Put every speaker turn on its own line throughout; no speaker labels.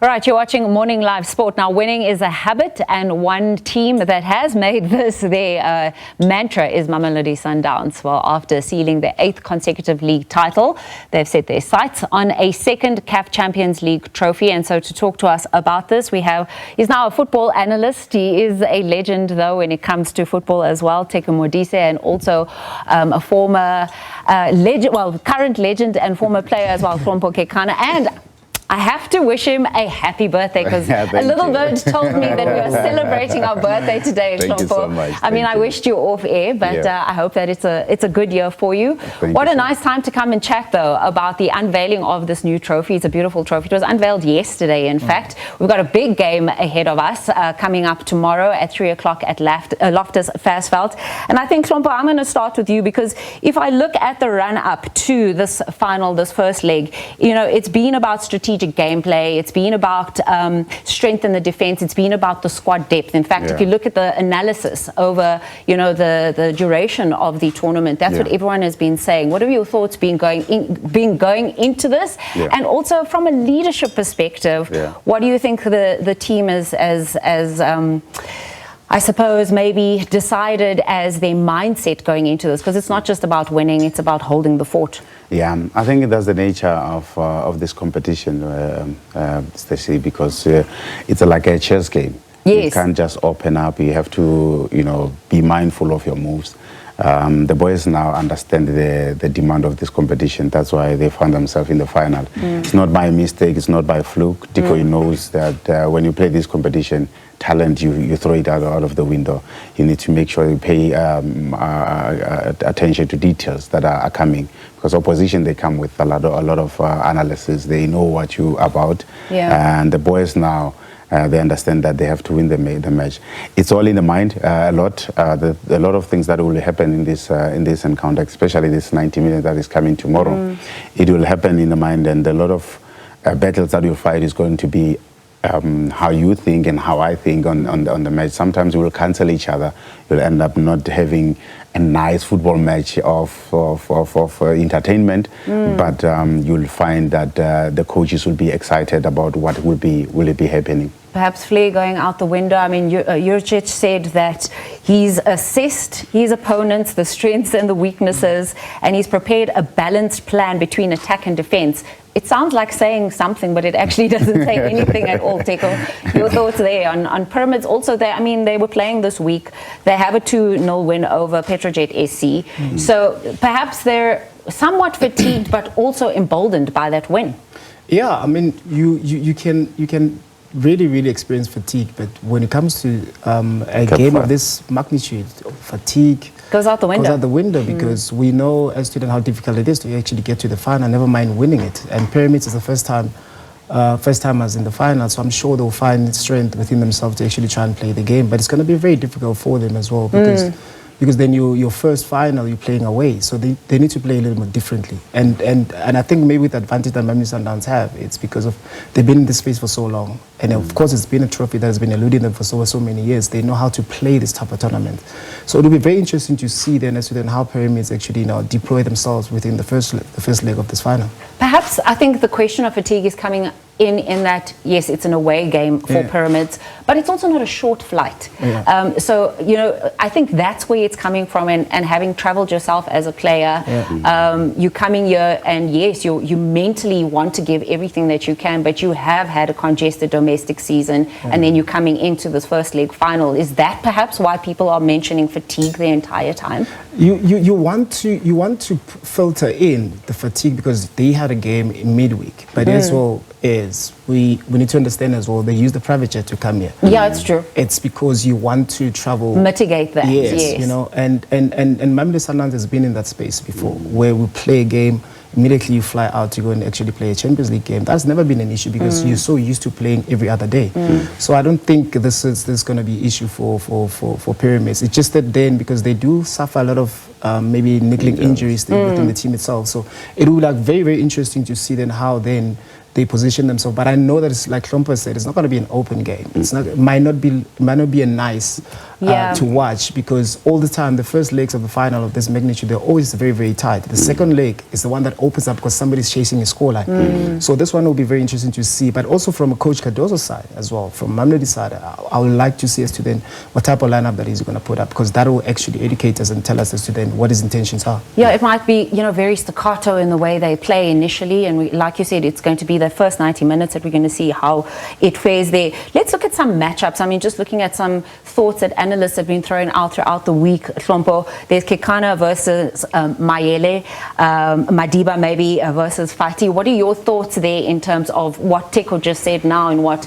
All right, you're watching Morning Live Sport. Now, winning is a habit, and one team that has made this their mantra is Mamelodi Sundowns. Well, after sealing their 8th consecutive league title, they've set their sights on a second CAF Champions League trophy. And so to talk to us about this, he's now a football analyst. He is a legend, though, when it comes to football as well, Tiyani Mabunda, and also a former current legend and former player as well, Hlompho Kekana. And I have to wish him a happy birthday because a little bird told me that we are celebrating our birthday today,
Thank you so much.
I mean, I wished you off air, but I hope that it's a good year for you. What a nice time to come and chat, though, about the unveiling of this new trophy. It's a beautiful trophy. It was unveiled yesterday, in fact. We've got a big game ahead of us coming up tomorrow at 3 o'clock at Loftus Versfeld. And I think, Hlompho, I'm going to start with you because if I look at the run-up to this final, this first leg, you know, it's been about strategic gameplay, it's been about strength in the defense, it's been about the squad depth. In fact, if you look at the analysis over, you know, the duration of the tournament, that's what everyone has been saying. What are your thoughts going into this? And also from a leadership perspective, what do you think the team is I suppose maybe decided as their mindset going into this, because it's not just about winning, it's about holding the fort?
Yeah, I think that's the nature of this competition, especially because it's like a chess game. You can't just open up. You have to, you know, be mindful of your moves. The boys now understand the demand of this competition. That's why they found themselves in the final. It's not by mistake. It's not by fluke. Diko knows that when you play this competition, talent, you throw it out of the window. You need to make sure you pay attention to details that are coming. Because opposition, they come with a lot of analysis. They know what you're about. And the boys now, they understand that they have to win the match. It's all in the mind. A lot of things that will happen in this encounter, especially this 90 minutes that is coming tomorrow. It will happen in the mind, and a lot of battles that you'll fight is going to be how you think and how I think on the match. Sometimes we will cancel each other. You'll end up not having a nice football match of entertainment, but you'll find that the coaches will be excited about what will be happening.
Perhaps flair going out the window. I mean, Jurcic said that he's assessed his opponents, the strengths and the weaknesses, and he's prepared a balanced plan between attack and defense. It sounds like saying something, but it actually doesn't say anything at all, Teko. Your thoughts there on Pyramids? Also, I mean, they were playing this week. They have a 2-0 win over Petrojet SC. So perhaps they're somewhat fatigued, but also emboldened by that win.
Yeah, I mean, you can really experience fatigue, but when it comes to a game of this magnitude, fatigue
goes out the window.
Goes out the window because we know as students how difficult it is to actually get to the final, never mind winning it. And Pyramids is the first timers in the final, so I'm sure they'll find strength within themselves to actually try and play the game. But it's going to be very difficult for them as well because then your first final, you're playing away, so they need to play a little bit differently. And I think maybe the advantage that Mamelodi Sundowns have, it's because of they've been in this space for so long, and of course it's been a trophy that has been eluding them for so many years. They know how to play this type of tournament, so it'll be very interesting to see then how Pyramids actually now deploy themselves within the first leg of this final.
Perhaps I think the question of fatigue is coming in that, yes, it's an away game for Pyramids, but it's also not a short flight. So, you know, I think that's where it's coming from, and having traveled yourself as a player, you coming here, and yes, you mentally want to give everything that you can, but you have had a congested domestic season, and then you're coming into this first leg final. Is that perhaps why people are mentioning fatigue the entire time?
You want to filter in the fatigue because they had a game in midweek, but as well is we need to understand as well they use the private jet to come here.
Yeah, it's true.
It's because you want to travel,
mitigate that. Yes.
You know, and Mamelodi Sundowns has been in that space before where we play a game, immediately you fly out to go and actually play a Champions League game. That's never been an issue because you're so used to playing every other day. So I don't think this is going to be an issue for Pyramids. It's just that then because they do suffer a lot of maybe niggling injuries within the team itself. So it will be like very interesting to see then how then they position themselves. But I know that it's like Hlompho said, it's not going to be an open game. It's not. It might not be a nice to watch, because all the time the first legs of the final of this magnitude, they're always very, very tight. The second leg is the one that opens up because somebody's chasing a scoreline. So this one will be very interesting to see. But also from a Coach Cardozo's side as well, from Mamelodi side, I would like to see as to then what type of lineup that he's going to put up, because that will actually educate us and tell us as to then what his intentions are.
Yeah, it might be, you know, very staccato in the way they play initially, and like you said, it's going to be the first 90 minutes that we're going to see how it fares there. Let's look at some matchups. I mean, just looking at some thoughts that analysts have been throwing out throughout the week, Hlompho. There's Kekana versus Mayele, Madiba maybe versus Fati. What are your thoughts there in terms of what Teko just said now and what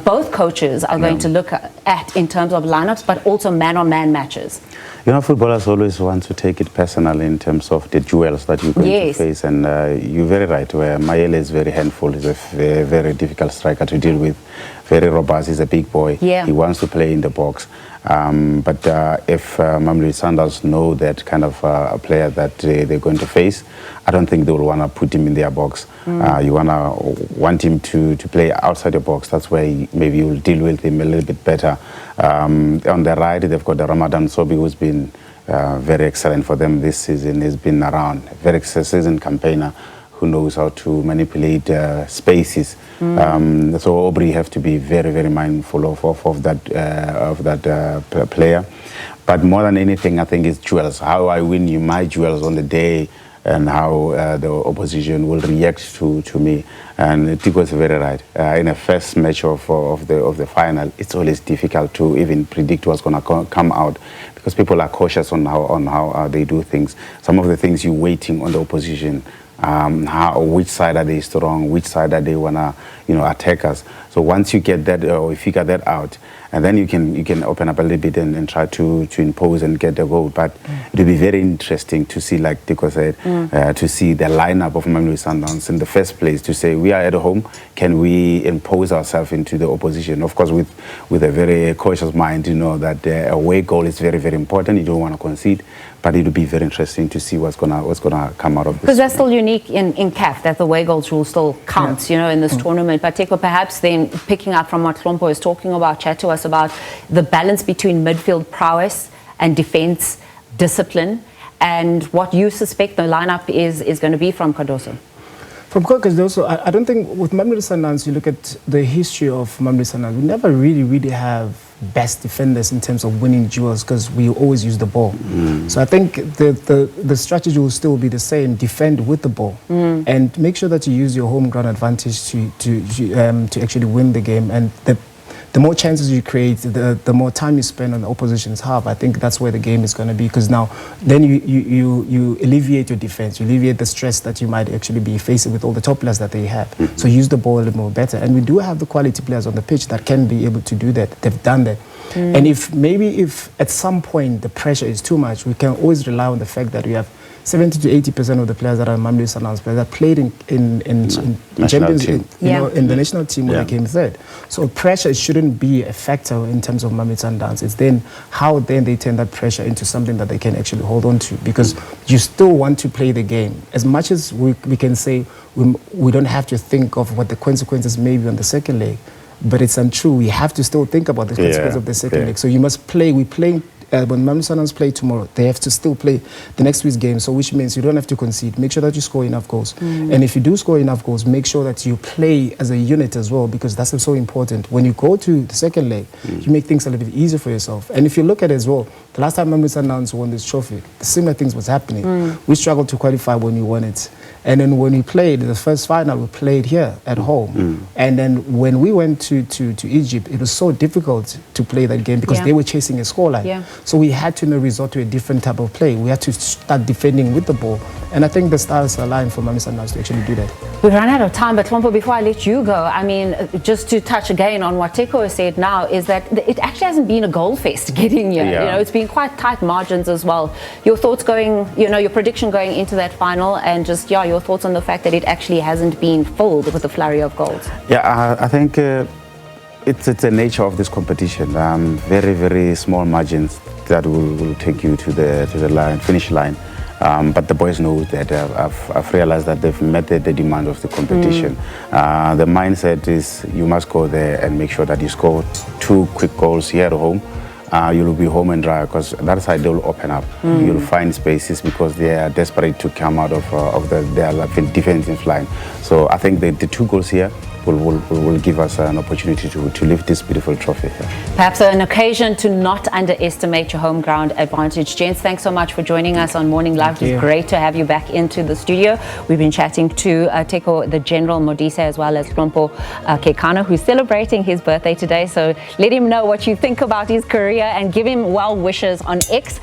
both coaches are going to look at in terms of lineups, but also man-on-man matches?
You know, footballers always want to take it personally in terms of the duels that you're going to face, and you're very right. Where Mayele is very handful, he's a very difficult striker to deal with, very robust, he's a big boy. He wants to play in the box. But if Mamelodi Sundowns know that kind of a player that they're going to face, I don't think they will want to put him in their box. You want him to play outside the box. That's where maybe you'll deal with him a little bit better. On the right, they've got the Ramadan Sobi, who's been very excellent for them this season. He's been around, very seasoned campaigner who knows how to manipulate spaces. So Aubrey have to be very, very mindful of that player. But more than anything, I think it's duels. How I win my duels on the day, and how the opposition will react to me. And Tiko is very right. In the first match of the final, it's always difficult to even predict what's going to come out, because people are cautious on how they do things. Some of the things you're waiting on the opposition. Which side are they strong, which side are they wanna attack us. So once you get that, or you figure that out, and then you can open up a little bit and try to impose and get the goal. But it will be very interesting to see, like Tiko said, to see the lineup of Mamelodi Sundowns in the first place, to say we are at home, can we impose ourselves into the opposition? Of course, with a very cautious mind, you know that the away goal is very, very important. You don't want to concede. But it will be very interesting to see what's gonna come out of this.
Because that's still unique in CAF, that the away goals rule still counts, in this tournament. But Teko, perhaps then picking up from what Hlompho is talking about, chat to us about the balance between midfield prowess and defense discipline, and what you suspect the lineup is going to be from Cardozo.
From Cardozo, I don't think with Mamelodi Sundowns, you look at the history of Mamelodi Sundowns, we never really have best defenders in terms of winning duels, because we always use the ball. So I think the strategy will still be the same: defend with the ball and make sure that you use your home ground advantage to actually win the game. And the more chances you create, the more time you spend on the opposition's half. I think that's where the game is going to be, because now then you alleviate your defense, you alleviate the stress that you might actually be facing with all the top players that they have. So use the ball a little more better, and we do have the quality players on the pitch that can be able to do that. They've done that. And if at some point the pressure is too much, we can always rely on the fact that we have 70 to 80% of the players that are Mamelodi Sundowns players that played in Champions League, in the national team when they came third. So pressure shouldn't be a factor in terms of Mamelodi Sundowns. It's then how then they turn that pressure into something that they can actually hold on to, because you still want to play the game. As much as we can say we don't have to think of what the consequences may be on the second leg, but it's untrue. We have to still think about the consequences of the second leg. So you must play. We play. When Mamelodi Sundowns play tomorrow, they have to still play the next week's game, so which means you don't have to concede. Make sure that you score enough goals. And if you do score enough goals, make sure that you play as a unit as well, because that's so important. When you go to the second leg, you make things a little bit easier for yourself. And if you look at it as well, the last time Mamelodi Sundowns won this trophy, the similar things was happening. We struggled to qualify when we won it. And then when we played the first final, we played here at home. And then when we went to Egypt, it was so difficult to play that game because they were chasing a scoreline. So we had to resort to a different type of play. We had to start defending with the ball. And I think the stars aligned for Mamelodi Sundowns to actually do that.
We've run out of time, but Hlompho, before I let you go, I mean, just to touch again on what Teko has said now, is that it actually hasn't been a goal fest getting here. It's been quite tight margins as well. Your thoughts going, your prediction going into that final, and just, your thoughts on the fact that it actually hasn't been filled with a flurry of goals.
I think it's the nature of this competition. Very, very small margins that will take you to the finish line. But the boys know that I've realized that they've met the demand of the competition. The mindset is you must go there and make sure that you score 2 quick goals here at home. You'll be home and dry, because that's how they'll open up. You'll find spaces because they are desperate to come out of their defensive line. So I think the 2 goals here will give us an opportunity to lift this beautiful trophy here.
Perhaps an occasion to not underestimate your home ground advantage. Gents, thanks so much for joining us on Morning Live. It's great to have you back into the studio. We've been chatting to Teko, the General Modise, as well as Hlompho Kekana, who's celebrating his birthday today. So let him know what you think about his career and give him well wishes on X.